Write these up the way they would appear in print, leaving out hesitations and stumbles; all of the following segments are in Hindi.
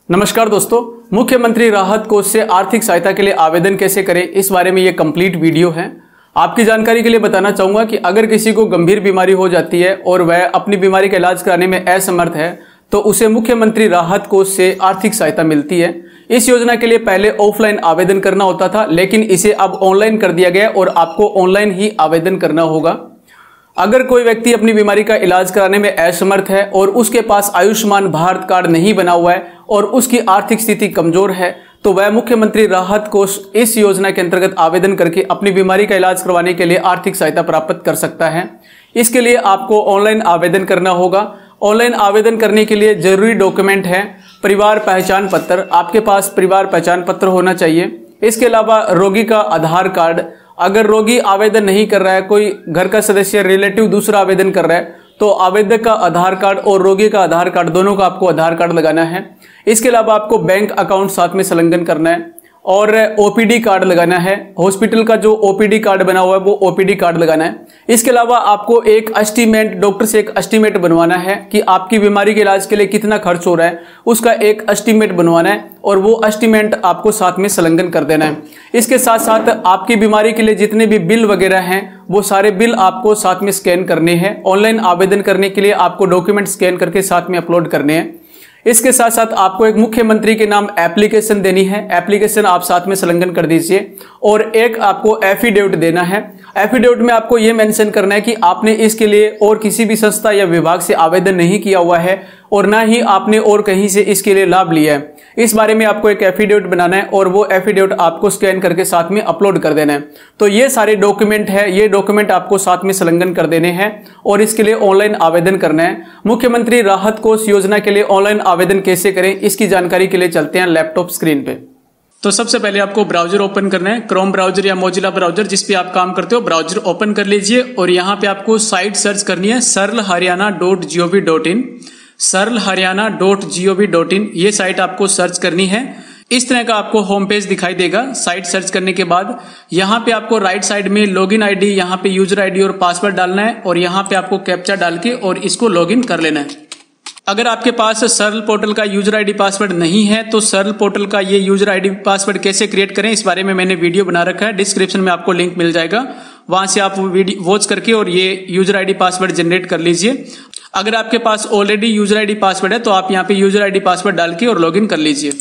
नमस्कार दोस्तों, मुख्यमंत्री राहत कोष से आर्थिक सहायता के लिए आवेदन कैसे करें, इस बारे में ये कंप्लीट वीडियो है। आपकी जानकारी के लिए बताना चाहूँगा कि अगर किसी को गंभीर बीमारी हो जाती है और वह अपनी बीमारी का इलाज कराने में असमर्थ है तो उसे मुख्यमंत्री राहत कोष से आर्थिक सहायता मिलती है। इस योजना के लिए पहले ऑफलाइन आवेदन करना होता था, लेकिन इसे अब ऑनलाइन कर दिया गया और आपको ऑनलाइन ही आवेदन करना होगा। अगर कोई व्यक्ति अपनी बीमारी का इलाज कराने में असमर्थ है और उसके पास आयुष्मान भारत कार्ड नहीं बना हुआ है और उसकी आर्थिक स्थिति कमजोर है तो वह मुख्यमंत्री राहत कोष इस योजना के अंतर्गत आवेदन करके अपनी बीमारी का इलाज करवाने के लिए आर्थिक सहायता प्राप्त कर सकता है। इसके लिए आपको ऑनलाइन आवेदन करना होगा। ऑनलाइन आवेदन करने के लिए जरूरी डॉक्यूमेंट है परिवार पहचान पत्र। आपके पास परिवार पहचान पत्र होना चाहिए। इसके अलावा रोगी का आधार कार्ड। अगर रोगी आवेदन नहीं कर रहा है, कोई घर का सदस्य रिलेटिव दूसरा आवेदन कर रहा है, तो आवेदक का आधार कार्ड और रोगी का आधार कार्ड दोनों का आपको आधार कार्ड लगाना है। इसके अलावा आपको बैंक अकाउंट साथ में संलग्न करना है और ओपीडी कार्ड लगाना है। हॉस्पिटल का जो ओपीडी कार्ड बना हुआ है वो ओपीडी कार्ड लगाना है। इसके अलावा आपको एक एस्टीमेट, डॉक्टर से एक एस्टीमेट बनवाना है कि आपकी बीमारी के इलाज के लिए कितना खर्च हो रहा है, उसका एक एस्टीमेट बनवाना है और वो एस्टीमेट आपको साथ में संलग्न कर देना है। इसके साथ साथ आपकी बीमारी के लिए जितने भी बिल वगैरह हैं वो सारे बिल आपको साथ में स्कैन करने हैं। ऑनलाइन आवेदन करने के लिए आपको डॉक्यूमेंट स्कैन करके साथ में अपलोड करने हैं। इसके साथ साथ आपको एक मुख्यमंत्री के नाम एप्लीकेशन देनी है। एप्लीकेशन आप साथ में संलग्न कर दीजिए और एक आपको एफिडेविट देना है। एफिडेविट में आपको यह मेंशन करना है कि आपने इसके लिए और किसी भी संस्था या विभाग से आवेदन नहीं किया हुआ है और ना ही आपने और कहीं से इसके लिए लाभ लिया है। इस बारे में आपको एक एफिडेविट बनाना है और वो एफिडेविट आपको स्कैन करके साथ में अपलोड कर देना है। तो ये सारे डॉक्यूमेंट है, ये डॉक्यूमेंट आपको साथ में संलग्न कर देने हैं और इसके लिए ऑनलाइन आवेदन करना है। मुख्यमंत्री राहत कोष योजना के लिए ऑनलाइन आवेदन कैसे करें, इसकी जानकारी के लिए चलते हैं लैपटॉप स्क्रीन पे। तो सबसे पहले आपको ब्राउजर ओपन करना है। क्रोम ब्राउजर या मोजिला ब्राउजर जिस पे आप काम करते हो, ब्राउजर ओपन कर लीजिए और यहाँ पे आपको साइट सर्च करनी है sarlharyana.gov.in। sarlharyana.gov.in ये साइट आपको सर्च करनी है। इस तरह का आपको होम पेज दिखाई देगा। साइट सर्च करने के बाद यहाँ पे आपको राइट साइड में लॉगिन आईडी, यहाँ पे यूजर आईडी और पासवर्ड डालना है और यहाँ पे आपको कैप्चा डाल के और इसको लॉगिन कर लेना है। अगर आपके पास सरल पोर्टल का यूजर आईडी पासवर्ड नहीं है तो सरल पोर्टल का ये यूजर आईडी पासवर्ड कैसे क्रिएट करें, इस बारे में मैंने वीडियो बना रखा है। डिस्क्रिप्शन में आपको लिंक मिल जाएगा, वहां से आप वीडियो वॉच करके और ये यूजर आईडी पासवर्ड जनरेट कर लीजिए। अगर आपके पास ऑलरेडी यूजर आईडी पासवर्ड है तो आप यहाँ पे यूजर आईडी पासवर्ड डाल के और लॉगिन कर लीजिए।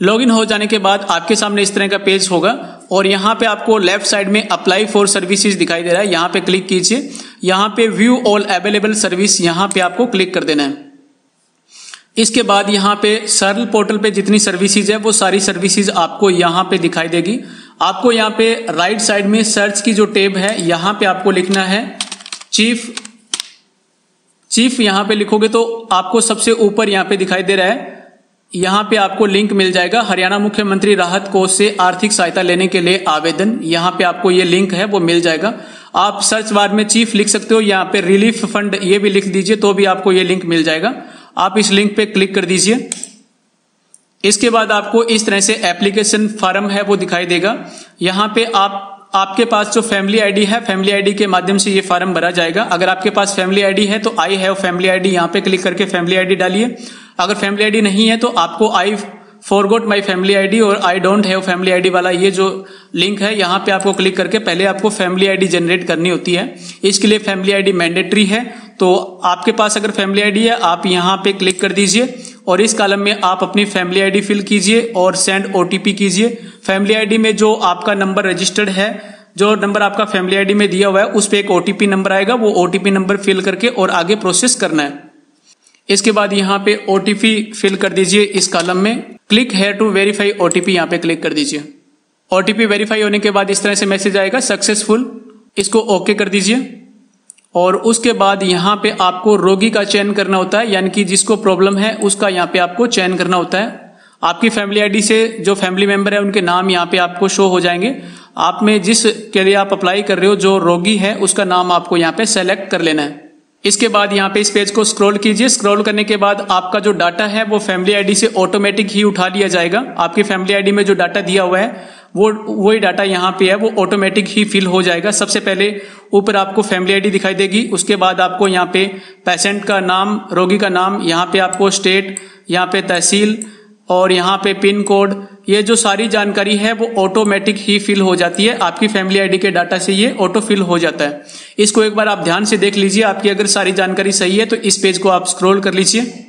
लॉगिन हो जाने के बाद आपके सामने इस तरह का पेज होगा और यहाँ पे आपको लेफ्ट साइड में अप्लाई फॉर सर्विसेज दिखाई दे रहा है। यहाँ पे क्लिक कीजिए। यहाँ पे व्यू ऑल अवेलेबल सर्विस, यहाँ पे आपको क्लिक कर देना है। इसके बाद यहाँ पे सरल पोर्टल पे जितनी सर्विसेज है वो सारी सर्विसेज आपको यहाँ पे दिखाई देगी। आपको यहाँ पे राइट साइड में सर्च की जो टैब है यहाँ पे आपको लिखना है चीफ। यहाँ पे लिखोगे तो आपको सबसे ऊपर यहाँ पे दिखाई दे रहा है, यहाँ पे आपको लिंक मिल जाएगा हरियाणा मुख्यमंत्री राहत कोष से आर्थिक सहायता लेने के लिए आवेदन। यहाँ पे आपको ये लिंक है वो मिल जाएगा। आप सर्च बार में चीफ लिख सकते हो, यहाँ पे रिलीफ फंड ये भी लिख दीजिए तो भी आपको ये लिंक मिल जाएगा। आप इस लिंक पे क्लिक कर दीजिए। इसके बाद आपको इस तरह से एप्लीकेशन फॉर्म है वो दिखाई देगा। यहाँ पे आपके पास जो फैमिली आईडी है, फैमिली आईडी के माध्यम से ये फॉर्म भरा जाएगा। अगर आपके पास फैमिली आईडी है तो आई हैव फैमिली आईडी, यहाँ पे क्लिक करके फैमिली आईडी डालिए। अगर फैमिली आईडी नहीं है तो आपको I forgot my family ID और I don't have family ID वाला ये जो लिंक है यहाँ पे आपको क्लिक करके पहले आपको फैमिली आईडी जनरेट करनी होती है। इसके लिए फैमिली आईडी मैंडेटरी है, तो आपके पास अगर फैमिली आईडी है आप यहाँ पे क्लिक कर दीजिए और इस कॉलम में आप अपनी फैमिली आईडी फिल कीजिए और सेंड ओटीपी कीजिए। फैमिली आईडी में जो आपका नंबर रजिस्टर्ड है, जो नंबर आपका फैमिली आईडी में दिया हुआ है उस पे एक ओटीपी नंबर आएगा, वो ओटीपी नंबर फिल करके और आगे प्रोसेस करना है। इसके बाद यहाँ पे ओटीपी फिल कर दीजिए इस कॉलम में। Click here to verify OTP, यहाँ पे क्लिक कर दीजिए। ओटीपी वेरीफाई होने के बाद इस तरह से मैसेज आएगा सक्सेसफुल, इसको ओके कर दीजिए। और उसके बाद यहाँ पे आपको रोगी का चयन करना होता है, यानी कि जिसको प्रॉब्लम है उसका यहाँ पे आपको चयन करना होता है। आपकी फैमिली आईडी से जो फैमिली मेंबर है उनके नाम यहाँ पे आपको शो हो जाएंगे। आप में जिस के लिए आप अप्लाई कर रहे हो जो रोगी है उसका नाम आपको यहाँ पे सेलेक्ट कर लेना है। इसके बाद यहाँ पे इस पेज को स्क्रॉल कीजिए। स्क्रॉल करने के बाद आपका जो डाटा है वो फैमिली आईडी से ऑटोमेटिक ही उठा लिया जाएगा। आपकी फैमिली आईडी में जो डाटा दिया हुआ है वही डाटा यहाँ पे है, वो ऑटोमेटिक ही फिल हो जाएगा। सबसे पहले ऊपर आपको फैमिली आईडी दिखाई देगी, उसके बाद आपको यहाँ पे पेशेंट का नाम, रोगी का नाम, यहाँ पे आपको स्टेट, यहाँ पे तहसील, और यहाँ पे पिन कोड, ये जो सारी जानकारी है वो ऑटोमेटिक ही फिल हो जाती है। आपकी फैमिली आईडी के डाटा से ये ऑटो फिल हो जाता है। इसको एक बार आप ध्यान से देख लीजिए। आपकी अगर सारी जानकारी सही है तो इस पेज को आप स्क्रॉल कर लीजिए।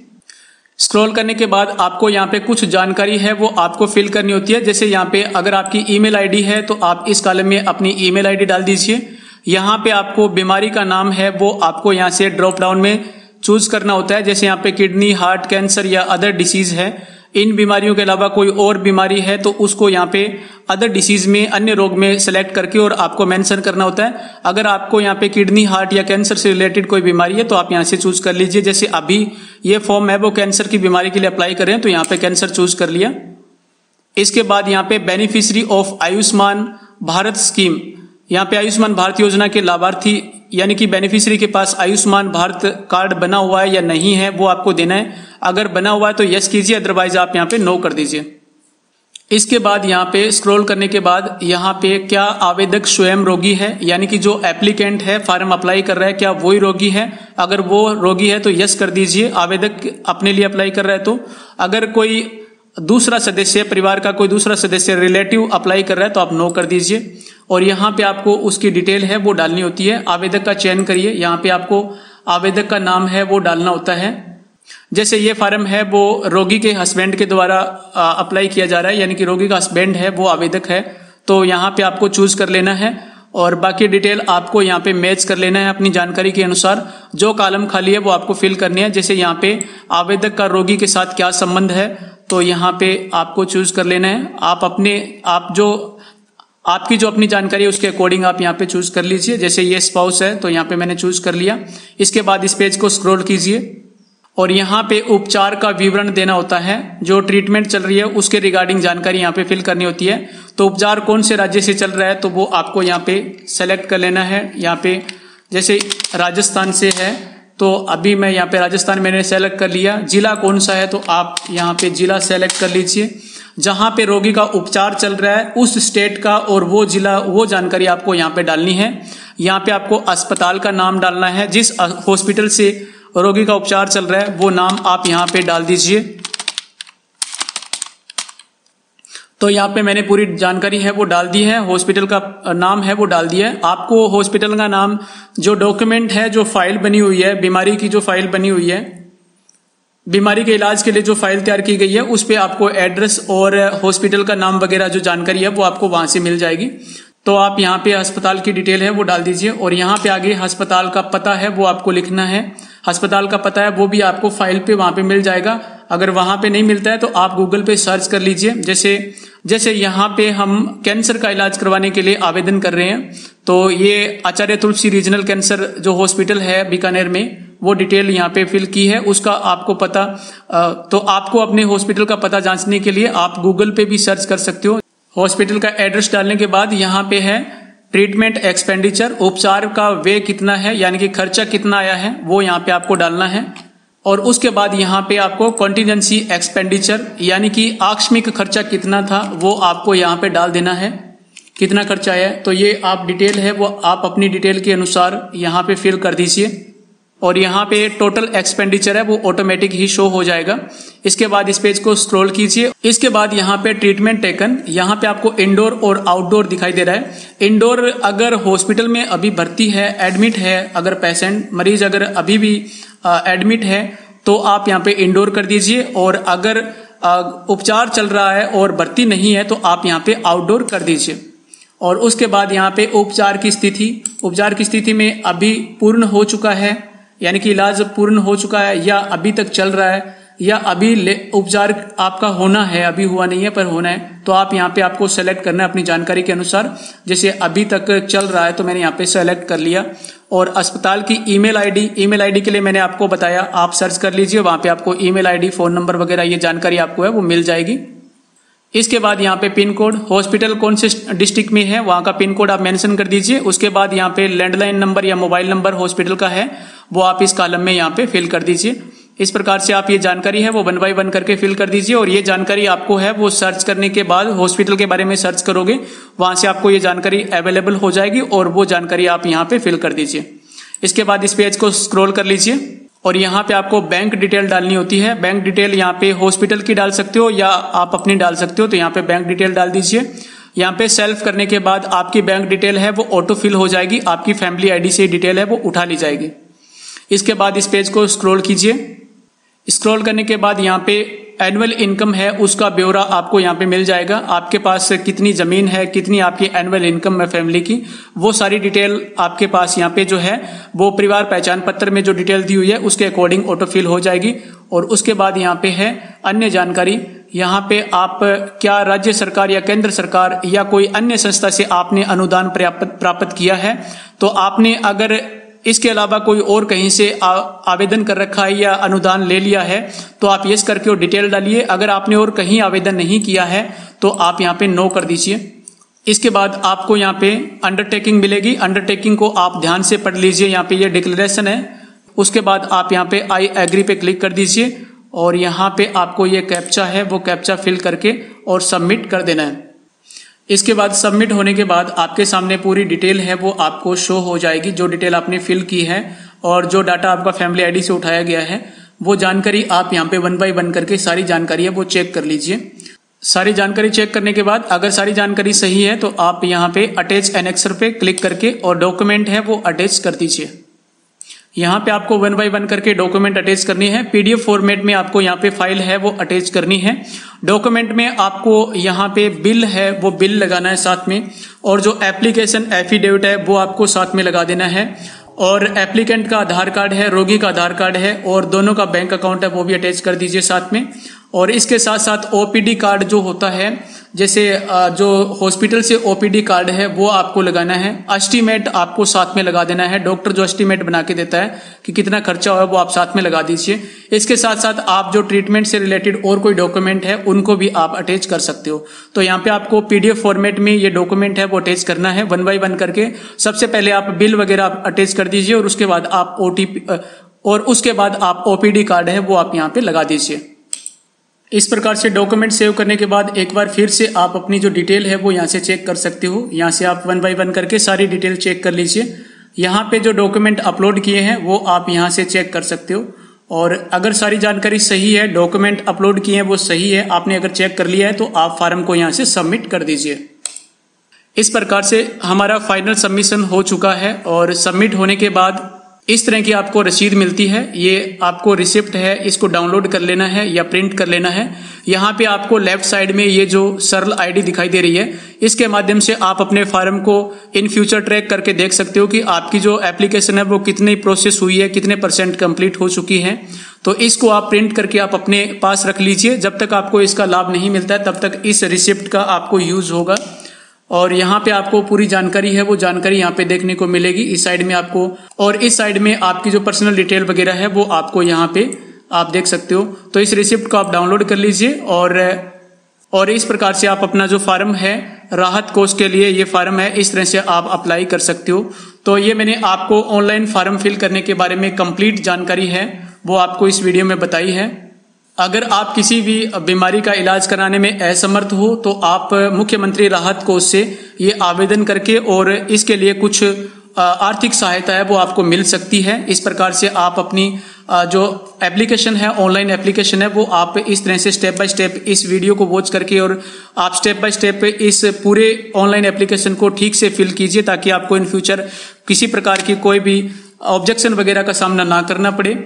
स्क्रॉल करने के बाद आपको यहाँ पे कुछ जानकारी है वो आपको फिल करनी होती है। जैसे यहाँ पे अगर आपकी ईमेल आईडी है तो आप इस कॉलम में अपनी ईमेल आईडी डाल दीजिए। यहाँ पे आपको बीमारी का नाम है वो आपको यहाँ से ड्रॉप डाउन में चूज करना होता है। जैसे यहाँ पे किडनी, हार्ट, कैंसर या अदर डिसीज है। इन बीमारियों के अलावा कोई और बीमारी है तो उसको यहाँ पे अदर डिसीज में, अन्य रोग में सेलेक्ट करके और आपको मेंशन करना होता है। अगर आपको यहाँ पे किडनी, हार्ट या कैंसर से रिलेटेड कोई बीमारी है तो आप यहाँ से चूज कर लीजिए। जैसे अभी ये फॉर्म है वो कैंसर की बीमारी के लिए अप्लाई कर रहे हैं तो यहाँ पे कैंसर चूज कर लिया। इसके बाद यहाँ पे beneficiary of Ayushman Bharat scheme, यहाँ पे आयुष्मान भारत योजना के लाभार्थी यानी कि बेनिफिशियरी के पास आयुष्मान भारत कार्ड बना हुआ है या नहीं है वो आपको देना है। अगर बना हुआ है तो यस कीजिए, अदरवाइज आप यहाँ पे नो कर दीजिए। इसके बाद यहाँ पे स्क्रॉल करने के बाद यहाँ पे क्या आवेदक स्वयं रोगी है, यानी कि जो एप्लीकेंट है फॉर्म अप्लाई कर रहा है क्या वही रोगी है। अगर वो रोगी है तो यस कर दीजिए, आवेदक अपने लिए अप्लाई कर रहा है तो। अगर कोई दूसरा सदस्य, परिवार का कोई दूसरा सदस्य, रिलेटिव अप्लाई कर रहा है तो आप नो कर दीजिए। और यहाँ पे आपको उसकी डिटेल है वो डालनी होती है। आवेदक का चयन करिए, यहाँ पे आपको आवेदक का नाम है वो डालना होता है। जैसे ये फॉर्म है वो रोगी के हस्बैंड के द्वारा अप्लाई किया जा रहा है, यानी कि रोगी का हस्बैंड है वो आवेदक है, तो यहाँ पे आपको चूज कर लेना है। और बाकी डिटेल आपको यहाँ पे मैच कर लेना है अपनी जानकारी के अनुसार। जो कॉलम खाली है वो आपको फिल करनी है। जैसे यहाँ पे आवेदक का रोगी के साथ क्या संबंध है तो यहाँ पे आपको चूज कर लेना है। आपकी जो अपनी जानकारी है उसके अकॉर्डिंग आप यहाँ पे चूज कर लीजिए। जैसे ये स्पाउस है तो यहाँ पे मैंने चूज कर लिया। इसके बाद इस पेज को स्क्रॉल कीजिए और यहाँ पे उपचार का विवरण देना होता है। जो ट्रीटमेंट चल रही है उसके रिगार्डिंग जानकारी यहाँ पे फिल करनी होती है। तो उपचार कौन से राज्य से चल रहा है तो वो आपको यहाँ पे सेलेक्ट कर लेना है। यहाँ पे जैसे राजस्थान से है तो अभी मैं यहाँ पे राजस्थान मैंने सेलेक्ट कर लिया। जिला कौन सा है तो आप यहाँ पे जिला सेलेक्ट कर लीजिए। जहां पे रोगी का उपचार चल रहा है उस स्टेट का और वो जिला, वो जानकारी आपको यहाँ पे डालनी है। यहाँ पे आपको अस्पताल का नाम डालना है। जिस हॉस्पिटल से रोगी का उपचार चल रहा है वो नाम आप यहाँ पे डाल दीजिए। तो यहाँ पे मैंने पूरी जानकारी है वो डाल दी है। हॉस्पिटल का नाम है वो डाल दिया है। आपको हॉस्पिटल का नाम, जो डॉक्यूमेंट है, जो फाइल बनी हुई है, बीमारी की जो फाइल बनी हुई है, बीमारी के इलाज के लिए जो फाइल तैयार की गई है उस पे आपको एड्रेस और हॉस्पिटल का नाम वगैरह जो जानकारी है वो आपको वहां से मिल जाएगी। तो आप यहाँ पे अस्पताल की डिटेल है वो डाल दीजिए और यहाँ पे आगे अस्पताल का पता है वो आपको लिखना है। अस्पताल का पता है वो भी आपको फाइल पे वहां पे मिल जाएगा। अगर वहां पे नहीं मिलता है तो आप गूगल पे सर्च कर लीजिए। जैसे यहाँ पे हम कैंसर का इलाज करवाने के लिए आवेदन कर रहे हैं तो ये आचार्य तुलसी रीजनल कैंसर जो हॉस्पिटल है बीकानेर में, वो डिटेल यहाँ पे फिल की है। उसका आपको पता, तो आपको अपने हॉस्पिटल का पता जांचने के लिए आप गूगल पे भी सर्च कर सकते हो। हॉस्पिटल का एड्रेस डालने के बाद यहाँ पे है ट्रीटमेंट एक्सपेंडिचर, उपचार का व्यय कितना है, यानी कि खर्चा कितना आया है वो यहाँ पे आपको डालना है। और उसके बाद यहाँ पे आपको कॉन्टीजेंसी एक्सपेंडिचर, यानी कि आकस्मिक खर्चा कितना था वो आपको यहाँ पे डाल देना है, कितना खर्चा आया है। तो ये आप डिटेल है वो आप अपनी डिटेल के अनुसार यहाँ पे फिल कर दीजिए और यहाँ पे टोटल एक्सपेंडिचर है वो ऑटोमेटिक ही शो हो जाएगा। इसके बाद इस पेज को स्क्रॉल कीजिए। इसके बाद यहाँ पे ट्रीटमेंट टेकन, यहाँ पे आपको इंडोर और आउटडोर दिखाई दे रहा है। इंडोर अगर हॉस्पिटल में अभी भर्ती है, एडमिट है, अगर पेशेंट मरीज अगर अभी भी एडमिट है तो आप यहाँ पे इंडोर कर दीजिए। और अगर उपचार चल रहा है और भर्ती नहीं है तो आप यहाँ पे आउटडोर कर दीजिए। और उसके बाद यहाँ पे उपचार की स्थिति में अभी पूर्ण हो चुका है, यानी कि इलाज पूर्ण हो चुका है, या अभी तक चल रहा है, या अभी उपचार आपका होना है, अभी हुआ नहीं है पर होना है, तो आप यहाँ पे आपको सेलेक्ट करना है अपनी जानकारी के अनुसार। जैसे अभी तक चल रहा है तो मैंने यहाँ पे सेलेक्ट कर लिया। और अस्पताल की ईमेल आईडी के लिए मैंने आपको बताया, आप सर्च कर लीजिए, वहां पे आपको ईमेल आईडी, फोन नंबर वगैरह ये जानकारी आपको है वो मिल जाएगी। इसके बाद यहाँ पे पिन कोड, हॉस्पिटल कौन से डिस्ट्रिक्ट में है वहां का पिन कोड आप मेंशन कर दीजिए। उसके बाद यहाँ पे लैंडलाइन नंबर या मोबाइल नंबर हॉस्पिटल का है वो आप इस कॉलम में यहाँ पे फिल कर दीजिए। इस प्रकार से आप ये जानकारी है वो 1 बाय 1 करके फिल कर दीजिए। और ये जानकारी आपको है वो सर्च करने के बाद, हॉस्पिटल के बारे में सर्च करोगे वहां से आपको ये जानकारी अवेलेबल हो जाएगी और वो जानकारी आप यहाँ पे फिल कर दीजिए। इसके बाद इस पेज को स्क्रॉल कर लीजिए और यहाँ पे आपको बैंक डिटेल डालनी होती है। बैंक डिटेल यहाँ पे हॉस्पिटल की डाल सकते हो या आप अपनी डाल सकते हो, तो यहाँ पे बैंक डिटेल डाल दीजिए। यहाँ पे सेल्फ करने के बाद आपकी बैंक डिटेल है वो ऑटो फिल हो जाएगी, आपकी फैमिली आईडी से डिटेल है वो उठा ली जाएगी। इसके बाद इस पेज को स्क्रॉल कीजिए। स्क्रॉल करने के बाद यहाँ पे एनुअल इनकम है उसका ब्यौरा आपको यहाँ पे मिल जाएगा। आपके पास कितनी जमीन है, कितनी आपकी एनुअल इनकम है फैमिली की, वो सारी डिटेल आपके पास यहाँ पे जो है वो परिवार पहचान पत्र में जो डिटेल दी हुई है उसके अकॉर्डिंग ऑटो फिल हो जाएगी। और उसके बाद यहाँ पे है अन्य जानकारी। यहाँ पे आप क्या राज्य सरकार या केंद्र सरकार या कोई अन्य संस्था से आपने अनुदान प्राप्त किया है, तो आपने अगर इसके अलावा कोई और कहीं से आवेदन कर रखा है या अनुदान ले लिया है तो आप यस करके और डिटेल डालिए। अगर आपने और कहीं आवेदन नहीं किया है तो आप यहाँ पे नो कर दीजिए। इसके बाद आपको यहाँ पे अंडरटेकिंग मिलेगी। अंडरटेकिंग को आप ध्यान से पढ़ लीजिए। यहाँ पे ये डिक्लेरेशन है। उसके बाद आप यहाँ पे आई एग्री पे क्लिक कर दीजिए और यहाँ पे आपको ये कैप्चा है वो कैप्चा फिल करके और सबमिट कर देना है। इसके बाद सबमिट होने के बाद आपके सामने पूरी डिटेल है वो आपको शो हो जाएगी, जो डिटेल आपने फिल की है और जो डाटा आपका फैमिली आईडी से उठाया गया है वो जानकारी आप यहाँ पे 1 बाय 1 करके सारी जानकारी है वो चेक कर लीजिए। सारी जानकारी चेक करने के बाद अगर सारी जानकारी सही है तो आप यहाँ पे अटैच एनेक्सर पे क्लिक करके और डॉक्यूमेंट है वो अटैच कर दीजिए। यहाँ पे आपको 1 बाय 1 करके डॉक्यूमेंट अटैच करनी है। पीडीएफ फॉर्मेट में आपको यहाँ पे फाइल है वो अटैच करनी है। डॉक्यूमेंट में आपको यहाँ पे बिल है वो बिल लगाना है साथ में, और जो एप्लीकेशन एफिडेविट है वो आपको साथ में लगा देना है, और एप्लीकेंट का आधार कार्ड है, रोगी का आधार कार्ड है और दोनों का बैंक अकाउंट है वो भी अटैच कर दीजिए साथ में। और इसके साथ साथ ओपीडी कार्ड जो होता है, जैसे जो हॉस्पिटल से ओपीडी कार्ड है वो आपको लगाना है। एस्टीमेट आपको साथ में लगा देना है। डॉक्टर जो एस्टीमेट बना के देता है कि कितना खर्चा हुआ वो आप साथ में लगा दीजिए। इसके साथ साथ आप जो ट्रीटमेंट से रिलेटेड और कोई डॉक्यूमेंट है उनको भी आप अटैच कर सकते हो। तो यहाँ पे आपको पीडीएफ फॉर्मेट में ये डॉक्यूमेंट है वो अटैच करना है 1 बाय 1 करके। सबसे पहले आप बिल वगैरह अटैच कर दीजिए और उसके बाद आप ओपीडी कार्ड है वो आप यहाँ पे लगा दीजिए। इस प्रकार से डॉक्यूमेंट सेव करने के बाद एक बार फिर से आप अपनी जो डिटेल है वो यहाँ से चेक कर सकते हो। यहाँ से आप 1 बाय 1 करके सारी डिटेल चेक कर लीजिए। यहाँ पे जो डॉक्यूमेंट अपलोड किए हैं वो आप यहाँ से चेक कर सकते हो, और अगर सारी जानकारी सही है, डॉक्यूमेंट अपलोड किए हैं वो सही है, आपने अगर चेक कर लिया है तो आप फार्म को यहाँ से सबमिट कर दीजिए। इस प्रकार से हमारा फाइनल सबमिशन हो चुका है और सबमिट होने के बाद इस तरह की आपको रसीद मिलती है। ये आपको रिसिप्ट है, इसको डाउनलोड कर लेना है या प्रिंट कर लेना है। यहाँ पे आपको लेफ्ट साइड में ये जो सरल आईडी दिखाई दे रही है, इसके माध्यम से आप अपने फार्म को इन फ्यूचर ट्रैक करके देख सकते हो कि आपकी जो एप्लीकेशन है वो कितनी प्रोसेस हुई है, कितने % कंप्लीट हो चुकी है। तो इसको आप प्रिंट करके आप अपने पास रख लीजिए। जब तक आपको इसका लाभ नहीं मिलता है तब तक इस रिसिप्ट का आपको यूज होगा। और यहाँ पे आपको पूरी जानकारी है वो जानकारी यहाँ पे देखने को मिलेगी इस साइड में आपको, और इस साइड में आपकी जो पर्सनल डिटेल वगैरह है वो आपको यहाँ पे आप देख सकते हो। तो इस रिसिप्ट को आप डाउनलोड कर लीजिए और इस प्रकार से आप अपना जो फार्म है राहत कोष के लिए, ये फार्म है, इस तरह से आप अप्लाई कर सकते हो। तो ये मैंने आपको ऑनलाइन फार्म फिल करने के बारे में कंप्लीट जानकारी है वो आपको इस वीडियो में बताई है। अगर आप किसी भी बीमारी का इलाज कराने में असमर्थ हो तो आप मुख्यमंत्री राहत कोष से ये आवेदन करके और इसके लिए कुछ आर्थिक सहायता है वो आपको मिल सकती है। इस प्रकार से आप अपनी जो एप्लीकेशन है, ऑनलाइन एप्लीकेशन है, वो आप इस तरह से स्टेप बाय स्टेप इस वीडियो को वॉच करके और आप स्टेप बाय स्टेप इस पूरे ऑनलाइन एप्लीकेशन को ठीक से फिल कीजिए, ताकि आपको इन फ्यूचर किसी प्रकार की कोई भी ऑब्जेक्शन वगैरह का सामना ना करना पड़े।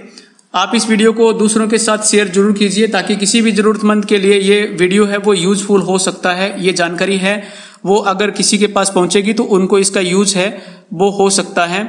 आप इस वीडियो को दूसरों के साथ शेयर जरूर कीजिए, ताकि किसी भी जरूरतमंद के लिए ये वीडियो है वो यूजफुल हो सकता है। ये जानकारी है वो अगर किसी के पास पहुंचेगी तो उनको इसका यूज है वो हो सकता है।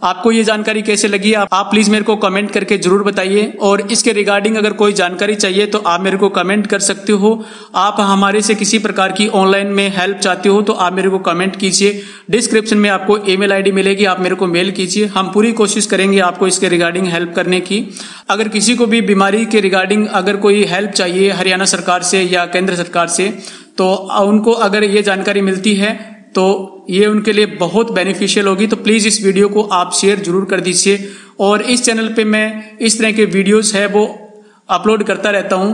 आपको ये जानकारी कैसे लगी आप प्लीज मेरे को कमेंट करके जरूर बताइए, और इसके रिगार्डिंग अगर कोई जानकारी चाहिए तो आप मेरे को कमेंट कर सकते हो। आप हमारे से किसी प्रकार की ऑनलाइन में हेल्प चाहते हो तो आप मेरे को कमेंट कीजिए। डिस्क्रिप्शन में आपको ईमेल आईडी मिलेगी, आप मेरे को मेल कीजिए। हम पूरी कोशिश करेंगे आपको इसके रिगार्डिंग हेल्प करने की। अगर किसी को भी बीमारी के रिगार्डिंग अगर कोई हेल्प चाहिए हरियाणा सरकार से या केंद्र सरकार से, तो उनको अगर ये जानकारी मिलती है तो ये उनके लिए बहुत बेनिफिशियल होगी। तो प्लीज इस वीडियो को आप शेयर जरूर कर दीजिए, और इस चैनल पे मैं इस तरह के वीडियोस है वो अपलोड करता रहता हूँ।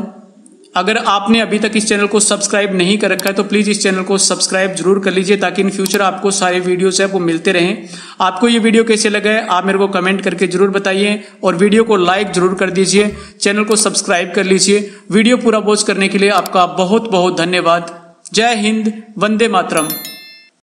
अगर आपने अभी तक इस चैनल को सब्सक्राइब नहीं कर रखा है तो प्लीज इस चैनल को सब्सक्राइब जरूर कर लीजिए, ताकि इन फ्यूचर आपको सारे वीडियोस है वो मिलते रहें। आपको ये वीडियो कैसे लगा है आप मेरे को कमेंट करके जरूर बताइए, और वीडियो को लाइक जरूर कर दीजिए, चैनल को सब्सक्राइब कर लीजिए। वीडियो पूरा वॉच करने के लिए आपका बहुत बहुत धन्यवाद। जय हिंद, वंदे मातरम।